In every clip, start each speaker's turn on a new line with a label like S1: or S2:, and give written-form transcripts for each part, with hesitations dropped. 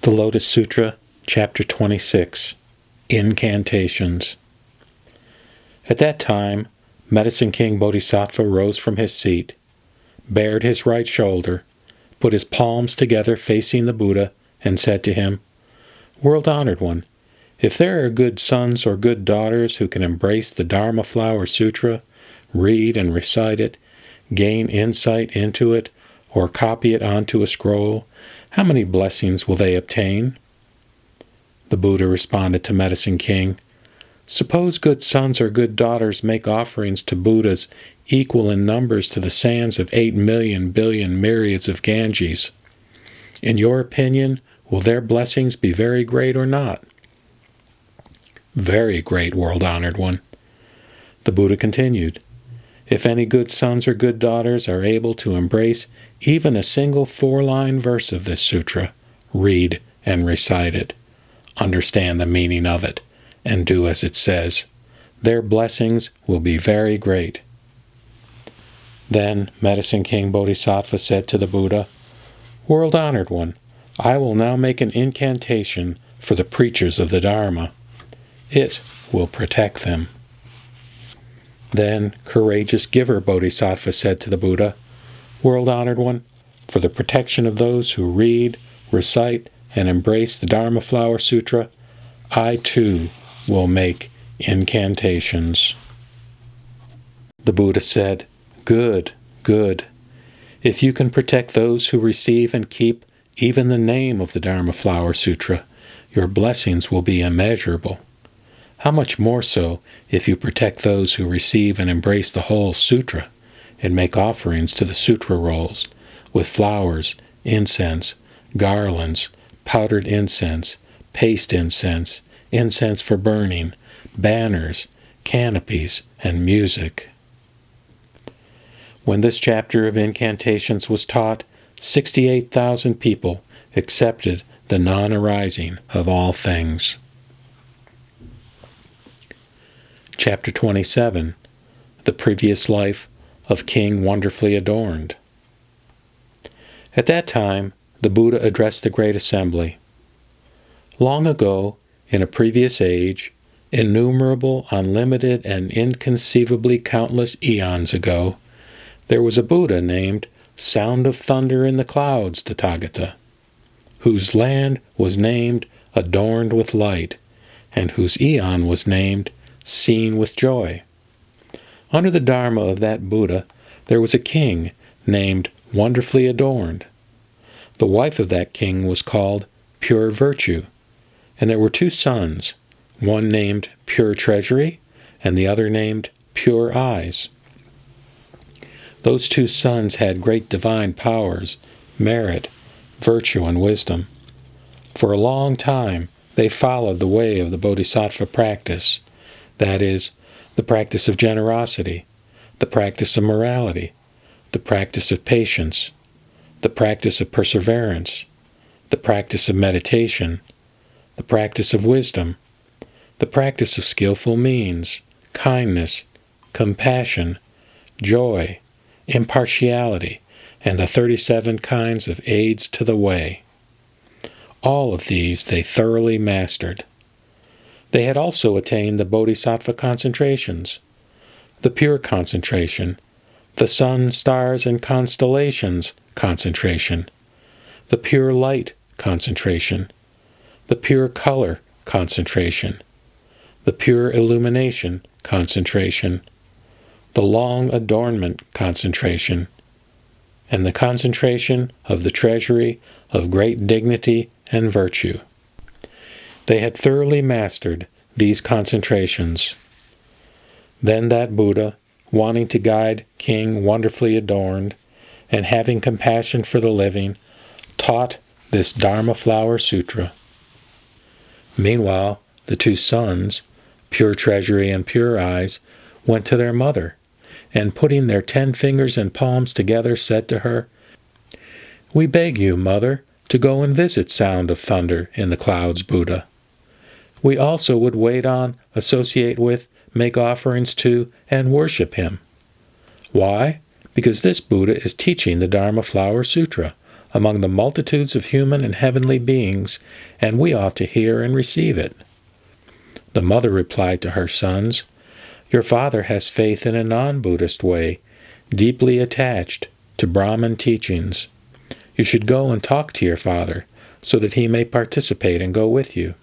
S1: The Lotus Sutra, Chapter 26, Incantations. At that time, Medicine King Bodhisattva rose from his seat, bared his right shoulder, put his palms together facing the Buddha, and said to him, "World-honored one, if there are good sons or good daughters who can embrace the Dharma Flower Sutra, read and recite it, gain insight into it, or copy it onto a scroll, how many blessings will they obtain?" The Buddha responded to Medicine King, "Suppose good sons or good daughters make offerings to Buddhas equal in numbers to the sands of 8,000,000,000,000,000 myriads of Ganges. In your opinion, will their blessings be very great or not?" "Very great, world-honored one." The Buddha continued, "If any good sons or good daughters are able to embrace even a single 4-line verse of this sutra, read and recite it, understand the meaning of it, and do as it says, their blessings will be very great." Then Medicine King Bodhisattva said to the Buddha, "World-honored one, I will now make an incantation for the preachers of the Dharma. It will protect them." Then Courageous Giver Bodhisattva said to the Buddha, "World-honored one, for the protection of those who read, recite, and embrace the Dharma Flower Sutra, I too will make incantations." The Buddha said, "Good, good. If you can protect those who receive and keep even the name of the Dharma Flower Sutra, your blessings will be immeasurable. How much more so if you protect those who receive and embrace the whole sutra, and make offerings to the sutra rolls, with flowers, incense, garlands, powdered incense, paste incense, incense for burning, banners, canopies, and music." When this chapter of incantations was taught, 68,000 people accepted the non-arising of all things. Chapter 27, The Previous Life of King Wonderfully Adorned. At that time, the Buddha addressed the Great Assembly. Long ago, in a previous age, innumerable, unlimited, and inconceivably countless eons ago, there was a Buddha named Sound of Thunder in the Clouds, Tathagata, whose land was named Adorned with Light, and whose eon was named Seen with Joy. Under the Dharma of that Buddha, there was a king named Wonderfully Adorned. The wife of that king was called Pure Virtue, and there were 2 sons, one named Pure Treasury, and the other named Pure Eyes. Those 2 sons had great divine powers, merit, virtue, and wisdom. For a long time, they followed the way of the Bodhisattva practice, that is, the practice of generosity, the practice of morality, the practice of patience, the practice of perseverance, the practice of meditation, the practice of wisdom, the practice of skillful means, kindness, compassion, joy, impartiality, and the 37 kinds of aids to the way. All of these they thoroughly mastered. They had also attained the Bodhisattva concentrations, the pure concentration, the sun, stars, and constellations concentration, the pure light concentration, the pure color concentration, the pure illumination concentration, the long adornment concentration, and the concentration of the treasury of great dignity and virtue. They had thoroughly mastered these concentrations. Then that Buddha, wanting to guide King Wonderfully Adorned, and having compassion for the living, taught this Dharma Flower Sutra. Meanwhile, the 2 sons, Pure Treasury and Pure Eyes, went to their mother, and putting their 10 fingers and palms together, said to her, "We beg you, Mother, to go and visit Sound of Thunder in the Clouds Buddha. We also would wait on, associate with, make offerings to, and worship him. Why? Because this Buddha is teaching the Dharma Flower Sutra, among the multitudes of human and heavenly beings, and we ought to hear and receive it." The mother replied to her sons, "Your father has faith in a non-Buddhist way, deeply attached to Brahman teachings. You should go and talk to your father, so that he may participate and go with you."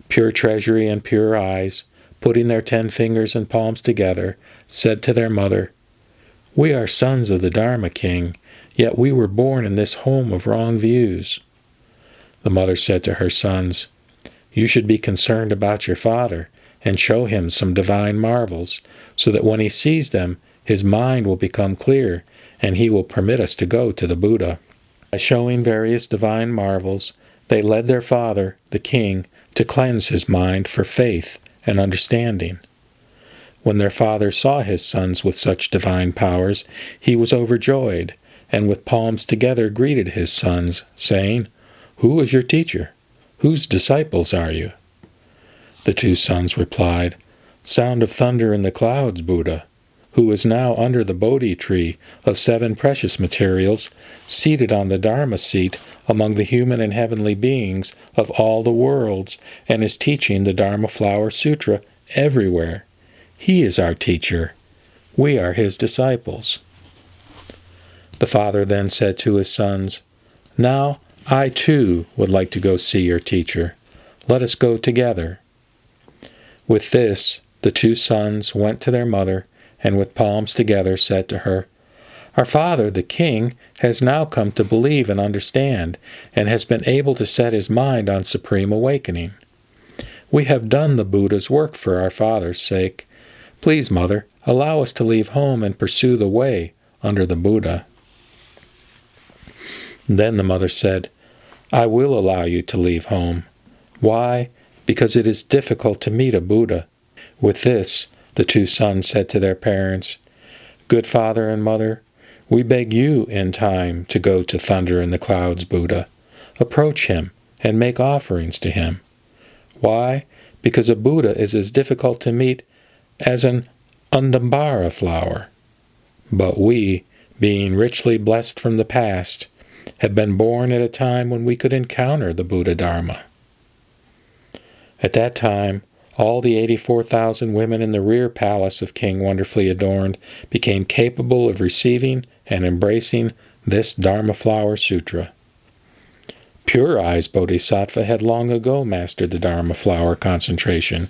S1: Pure Treasury and Pure Eyes, putting their 10 fingers and palms together, said to their mother, "We are sons of the Dharma King, yet we were born in this home of wrong views." The mother said to her sons, "You should be concerned about your father and show him some divine marvels, so that when he sees them, his mind will become clear, and he will permit us to go to the Buddha." By showing various divine marvels, they led their father, the king, to cleanse his mind for faith and understanding. When their father saw his sons with such divine powers, he was overjoyed, and with palms together greeted his sons, saying, "Who is your teacher? Whose disciples are you?" The 2 sons replied, "Sound of thunder in the clouds, Buddha, who is now under the Bodhi tree of 7 precious materials, seated on the Dharma seat among the human and heavenly beings of all the worlds, and is teaching the Dharma Flower Sutra everywhere. He is our teacher. We are his disciples." The father then said to his sons, "Now I too would like to go see your teacher. Let us go together." With this, the 2 sons went to their mother, and with palms together said to her, "Our father, the king, has now come to believe and understand, and has been able to set his mind on supreme awakening. We have done the Buddha's work for our father's sake. Please, mother, allow us to leave home and pursue the way under the Buddha." Then the mother said, "I will allow you to leave home. Why? Because it is difficult to meet a Buddha." With this, the 2 sons said to their parents, "Good father and mother, we beg you in time to go to Thunder in the Clouds Buddha. Approach him and make offerings to him. Why? Because a Buddha is as difficult to meet as an undambara flower. But we, being richly blessed from the past, have been born at a time when we could encounter the Buddha Dharma." At that time, all the 84,000 women in the rear palace of King Wonderfully Adorned became capable of receiving and embracing this Dharma Flower Sutra. Pure Eyes Bodhisattva had long ago mastered the Dharma Flower concentration,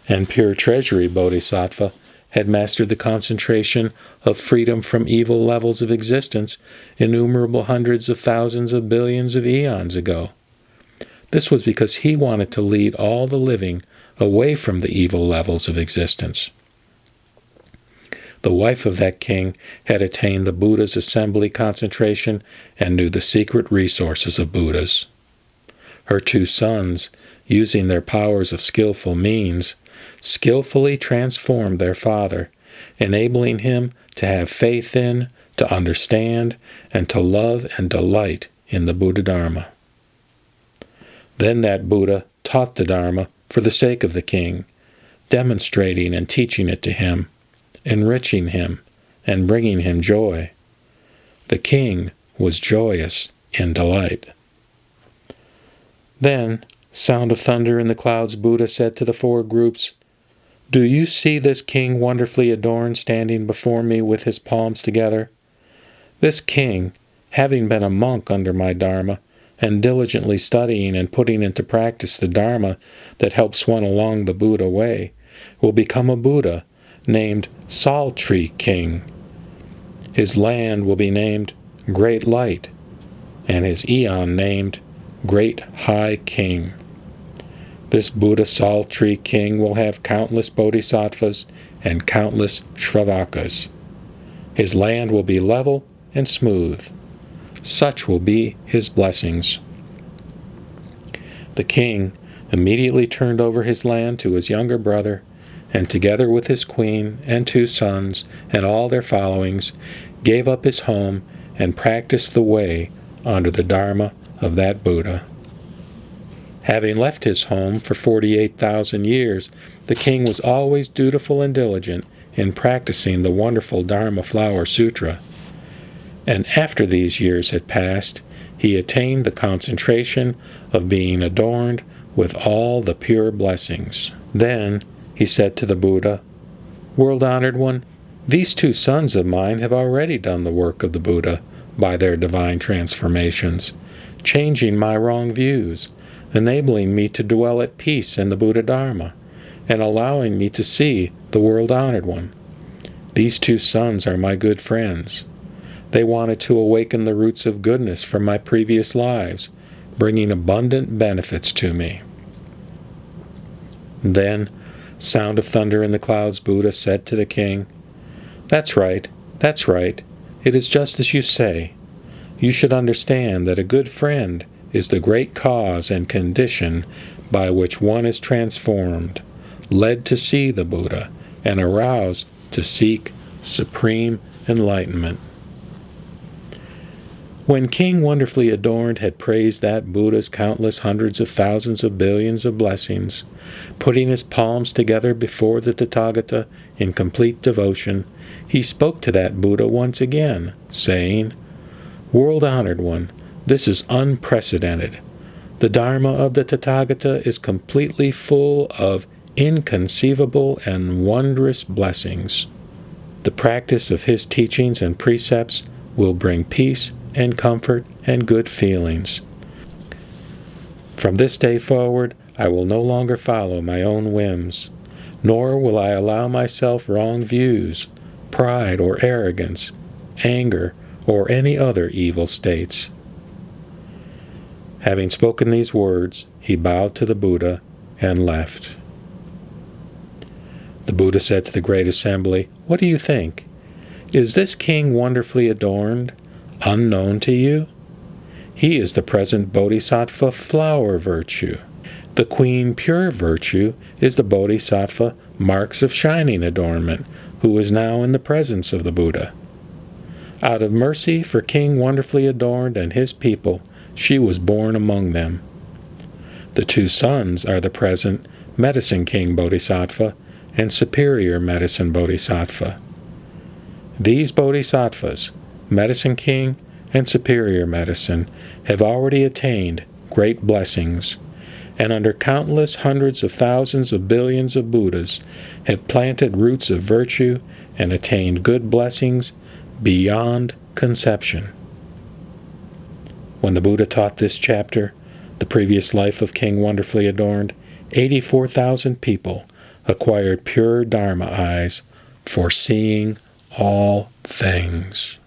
S1: and Pure Treasury Bodhisattva had mastered the concentration of freedom from evil levels of existence innumerable hundreds of thousands of billions of eons ago. This was because he wanted to lead all the living away from the evil levels of existence. The wife of that king had attained the Buddha's assembly concentration and knew the secret resources of Buddhas. Her 2 sons, using their powers of skillful means, skillfully transformed their father, enabling him to have faith in, to understand, and to love and delight in the Buddha Dharma. Then that Buddha taught the Dharma for the sake of the king, demonstrating and teaching it to him, enriching him, and bringing him joy. The king was joyous in delight. Then, Sound of Thunder in the Clouds Buddha said to the 4 groups, "Do you see this king wonderfully adorned standing before me with his palms together? This king, having been a monk under my Dharma, and diligently studying and putting into practice the Dharma that helps one along the Buddha way, will become a Buddha named Sal Tree King. His land will be named Great Light, and his eon named Great High King. This Buddha Sal Tree King will have countless bodhisattvas and countless shravakas. His land will be level and smooth. Such will be his blessings." The king immediately turned over his land to his younger brother, and together with his queen and 2 sons and all their followings, gave up his home and practiced the way under the Dharma of that Buddha. Having left his home for 48,000 years, the king was always dutiful and diligent in practicing the wonderful Dharma Flower Sutra. And after these years had passed, he attained the concentration of being adorned with all the pure blessings. Then he said to the Buddha, "World-honored one, these two sons of mine have already done the work of the Buddha by their divine transformations, changing my wrong views, enabling me to dwell at peace in the Buddha Dharma, and allowing me to see the world-honored one. These two sons are my good friends. They wanted to awaken the roots of goodness from my previous lives, bringing abundant benefits to me." Then, Sound of Thunder in the Clouds Buddha said to the king, That's right. It is just as you say. You should understand that a good friend is the great cause and condition by which one is transformed, led to see the Buddha, and aroused to seek supreme enlightenment." When King Wonderfully Adorned had praised that Buddha's countless hundreds of thousands of billions of blessings, putting his palms together before the Tathagata in complete devotion, he spoke to that Buddha once again, saying, "World-honored one, this is unprecedented. The Dharma of the Tathagata is completely full of inconceivable and wondrous blessings. The practice of his teachings and precepts will bring peace and comfort and good feelings. From this day forward, I will no longer follow my own whims, nor will I allow myself wrong views, pride or arrogance, anger, or any other evil states." Having spoken these words, he bowed to the Buddha and left. The Buddha said to the great assembly, "What do you think? Is this king wonderfully adorned unknown to you? He is the present Bodhisattva flower virtue. The queen pure virtue is the Bodhisattva marks of shining adornment, who is now in the presence of the Buddha. Out of mercy for King Wonderfully Adorned and his people, she was born among them. The two sons are the present Medicine King Bodhisattva and Superior Medicine Bodhisattva. These Bodhisattvas, Medicine King and Superior Medicine, have already attained great blessings, and under countless hundreds of thousands of billions of Buddhas have planted roots of virtue and attained good blessings beyond conception." When the Buddha taught this chapter, The Previous Life of King Wonderfully Adorned, 84,000 people acquired pure Dharma eyes for seeing all things.